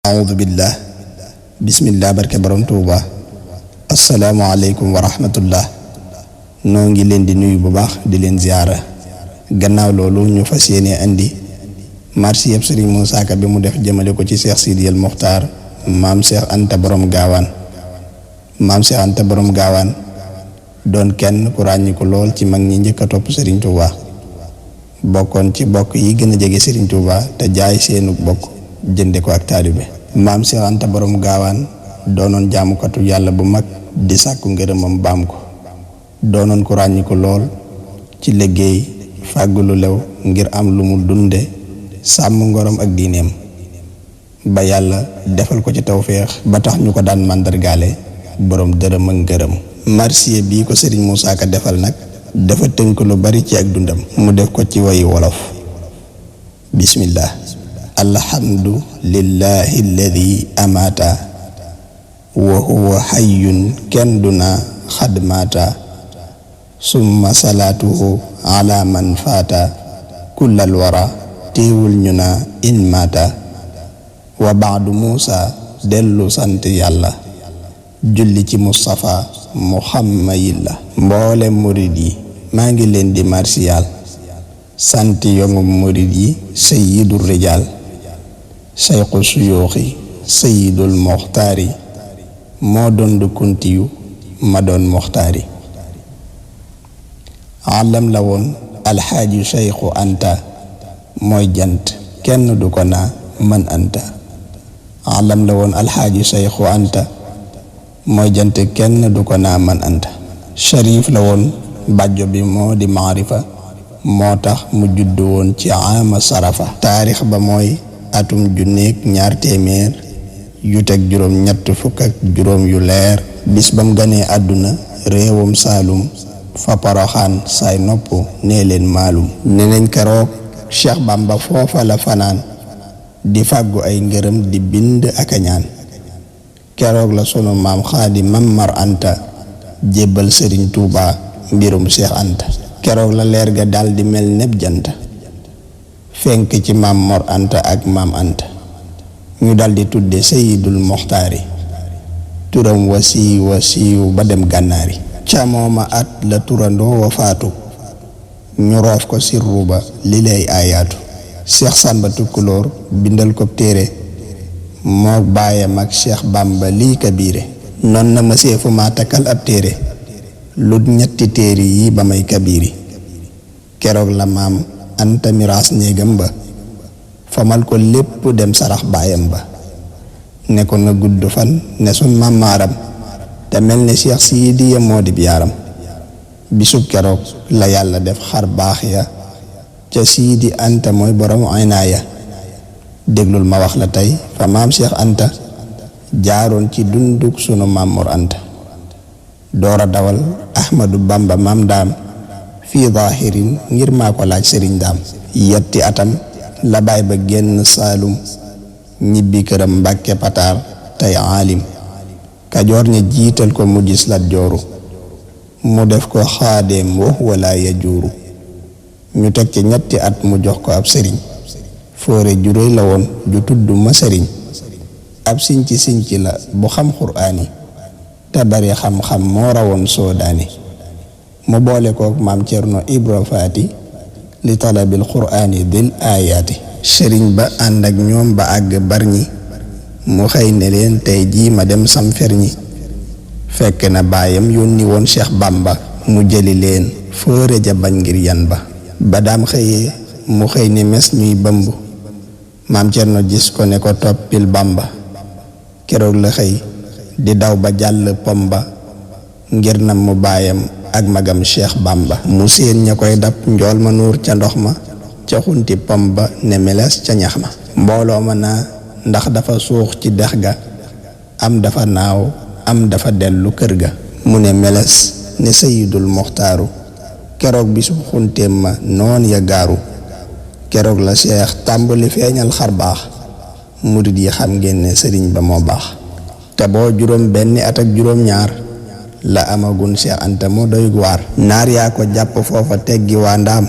a'udhu billah bismillah barke borom Tuuba assalaamu aleykum wa rahmatullah. noo ngi leen di nuyu bu baax di leen ziyaara. gannaaw loolu ñu fas yéene andi marsi yëpp Sëriñ Muusaa Ka bi mu def jëmale ko ci Cheikh Sidiyal Muxtaar maam Cheikh Anta borom gaawaan. maam Cheikh Anta borom gaawaan doon kenn ku ràññiku lool ci mag ñi njëkk a topp Sëriñ Tuuba, bokkoon ci bokk yi gën a jege Sëriñ Tuuba te jaay seenu bokk jënde ko ak taalibe. maam Cheikh Anta borom gaawaan doonoon jaamukatu yàlla bu mag di sàkku ngërëmam baam ko, doonoon ku ràññiku lool ci liggéey fàggu lu lew ngir am lu mu dunde sàmm ngorom ak diineem ba yàlla defal ko ci tawféex ba tax ñu ko daan màndargaale borom dërëm ak ngërëm. marsiya bii ko Sëriñ Muusaa Ka defal nag dafa tënk lu bari ci ak dundam mu def ko ci wayi wolof. bismillah. alhamdu lillahi alladi amaata wa huwa hayyun kenn duna xadmaata summa salaatuhu ala man faata kullal wara teewul ñu na in maata wa baadu Muusa dellu sant yàlla julli ci Mustafa Muhammadillah. mboolem murid yi maa ngi leen di marsiyaal sant yongu murid yi sayyidur rijaal sayxu suyooxi sayyidul muxtaari moo doon du kuntiyu ma doon muxtaari. alam la woon alxaaji sayxu anta mooy jant kenn du ko naa man anta. alam la woon alxaaji sayxu anta mooy jant kenn du ko naa man anta. sharif la woon bàjjo bi moo di maarifa moo tax mu juddu woon ci ama sarafa. taarix ba mooy atum junneeg ñaar téeméer yu teg juróom ñett fukk ak juróom yu leer bis bam ganee àdduna réewum saalum fa Poroxaan saay nopp nee leen maalum. ne nañ keroog Cheikh Bamba foofa la fanaan di fàggu ay ngërëm di bind ak a ñaan. keroog la sunu maam Xaadi Mamar Anta jébbal Sëriñ Tuuba mbirum Cheikh Anta. keroog la leer ga dal di mel nepp jant fenk ci maam Mor Anta ak maam Anta ñu daldi tudde Sayyidul Muxtaari turam wasiiw ba dem gànnaari. ca mooma at la turandoo wa faatu ñu roof ko sirru ba li lay aayaatu. Cheikh Samba Tukulóor bindal ko téere moo baayam ak Cheikh Bamba lii kabiire noon na ma seefu ma takkal ab téere lu ñetti téere yi ba may kabiiri. keroog la maam Anta miraas néegam ba famal ko lépp dem sarax baayam ba ne ko na gudd fan ne sun mamaaram te mel ne Cheikh Sidiya moo di yaaram. bisub keroog la yàlla def xar baax ya ca Sidi Anta mooy borom aynaaya. déglul ma wax la tey fa maam Cheikh Anta jaaroon ci dunduk sunu maam Mor Anta doora dawal Ahmadu Bamba maam daam fii zaahirin ngir maa ko laaj sëriñ daam. yetti atam la baay ba génn saalum ñibbi këram Mbàkke Pataar tey aalim. Kajoor ña jiital ko mu gis Lat Jooru mu def ko xaadeem wax wala ya juuru. ñu teg ci ñetti at mu jox ko ab sëriñ foore ju réy la woon ju tudd ma sëriñ. ab sinci la bu xam xuraani te bari xam-xam moo rawoon soodaani. mu boole kook maam Cerno Ibra Faati li talabil quraani dil aayaati. sëriñ ba ànd ak ñoom ba àgg Barñi mu xëy ne leen tey jii ma dem Samfer ñi fekk na baayam yónni woon Cheikh Bamba mu jëli leen fóore ja bañ ngir yan ba. ba daam xëyee mu xëy ne mes ñuy bëmb maam Cerno gis ko ne ko toppil Bamba. keroog la xëy di daw ba jàll pom ba ngir nam mu baayam ak magam Cheikh Bamba. mu seen ña koy dab njool ma nuur ca ndox ma ca xunti pom ba ne meles ca ñax ma. mbooloo ma naa ndax dafa suux ci dex ga am dafa naaw am dafa dellu kër ga. mu ne meles ne Sayyidul Muxtaaru keroog bisu xunteem ma noon ya gaaru. keroog la Cheikh tàmbali feeñal xar baax murid yi xam ngeen ne sëriñ ba moo baax. te boo juróom benni at ak juróom ñaar la amagun Cheikh Anta moo doy waar. naar yaa ko jàpp foofa teggi waa ndaam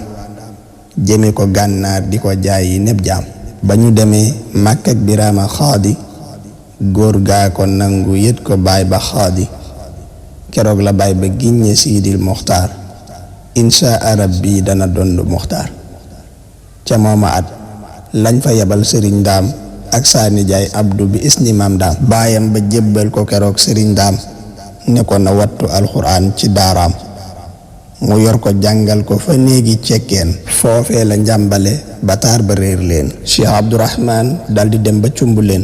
jëme ko gànnaar di ko jaay yi nepp jaam. ba ñu demee Màkka ak Biraama Xaadi góor gaa ko nangu yët ko baay ba xaadi keroog la baay ba giññe siidil muxtaar inshaa rabbi dana dondu muxtaar ca mooma at lañ fa yebal sëriñ daam ak saa nijaay abdu bi isni maam daam baayam ba jébbal ko keroog sëriñ daam ne ko na wattu alxuraan ci daaraam mu yor ko jàngal ko fa néegi cekkeen foofee la njàmbale ba taar ba réer leen Cheikh Abdourahman daldi dem ba cumb leen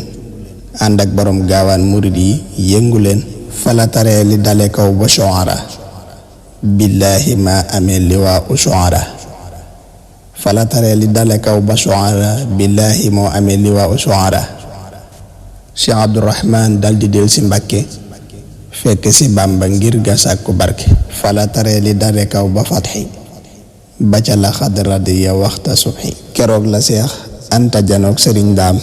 ànd ak borom gaawaan murid yi yëngu leen fala taree li dale kaw ba shuara billaahi ma amee liwaa u shuara fala taree li dale kaw ba shuara billaahi moo amee liwaa u shuara Cheikh Abdourahman daldi del si Mbàkke fekk si Bàmba ngir ga sàkku barke fala taree li dale kaw ba fatxi ba ca la xadradi ya waxta subxi keroog la Seex Anta janoog sëriñ daam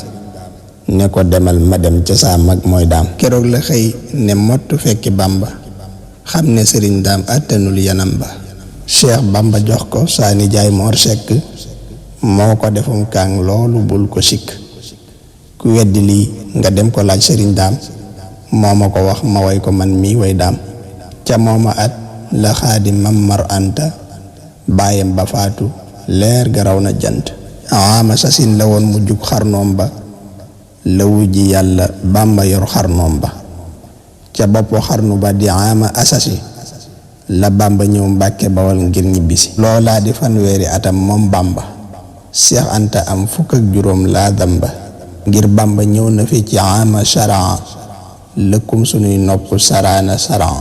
ne ko demal ma dem ca saa mag mooy daam keroog la xëy ne mottu fekki Bàmba xam ne sëriñ daam àttanul yanam ba Cheikh Bàmba jox ko saa nijaay Moor Sekk moo ko defum kaang loolu bul ko sikk ku weddi lii nga dem ko laaj sëriñ daam moo ma ko wax ma way ko man mii way daam ca mooma at la Xaadim Mamar Anta baayam ba faatu leer ga raw na jant ama sasin la woon mu jug xarnoom ba la wujji yàlla Bàmba yor xarnoom ba ca bopp xarnu ba di ama asasi la Bàmba ñëw Mbàkke Bawal ngir ñibbisi loolaa di fanweeri atam moom Bàmba Seex Anta am fukk ak juróom laa damba ngir Bàmba ñëw na fi ci ama sharaa lëkkum sunuy nopp saraana saran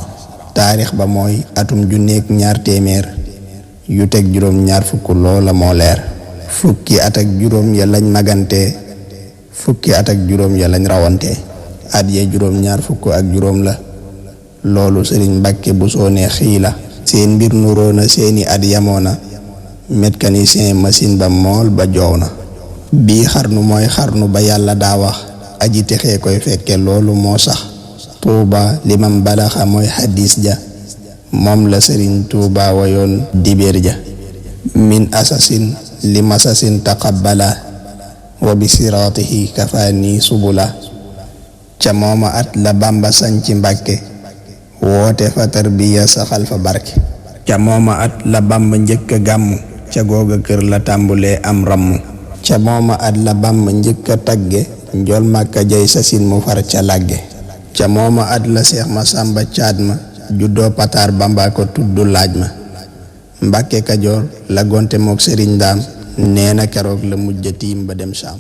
taarix ba mooy atum junneek ñaar téeméer yu teg juróom ñaar fukk loola moo leer fukki at ak juróom ya lañ magante fukki at ak juróom ya lañ rawante at ya juróom ñaar fukk ak juróom la loolu sëriñ Mbàkke bu soonee xii la seen mbir nuroona seeni at yamoona mécanicien machine ba mool ba joow na bii xarnu mooy xarnu ba yàlla daa wax aji texee koy fekke loolu moo sax tuuba liman balaxa mooy xadis ja moom la sëriñ tuuba wayoon dibéer ja min asasin li masasin taqabbala wa bi siraatihi kafaani subula ca mooma at la Bàmba sañ ci Mbàkke woote fa tarbiya saxal fa barke ca mooma at la Bàmba njëkk a gàmmu ca googa kër la tàmbulee am ramm ca mooma at la Bàmba njëkk a tagge njool Màkka jay sasin mu far ca làgge ca mooma at la Seex Masàmba caat ma juddoo pataar Bàmba ko tudd laaj ma Mbàkke Kajoor la gonte mook sëriñ daam nee na keroog la mujj tiim ba dem Saam